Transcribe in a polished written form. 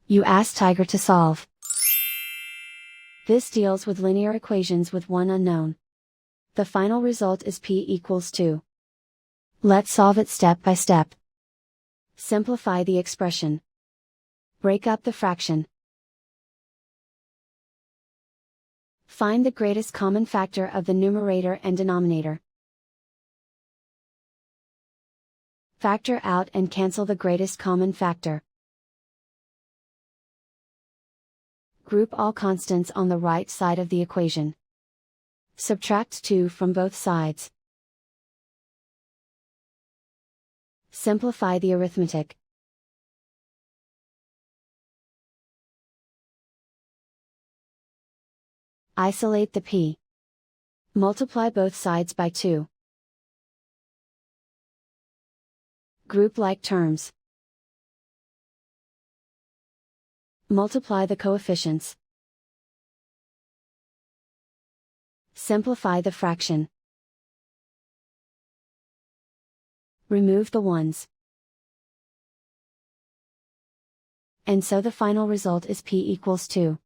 You ask Tiger to solve. This deals with linear equations with one unknown. The final result is p=2. Let's solve it step by step. Simplify the expression. Break up the fraction. Find the greatest common factor of the numerator and denominator. Factor out and cancel the greatest common factor. Group all constants on the right side of the equation. Subtract 2 from both sides. Simplify the arithmetic. Isolate the p. Multiply both sides by 2. Group like terms. Multiply the coefficients. Simplify the fraction. Remove the ones. And so the final result is p=2.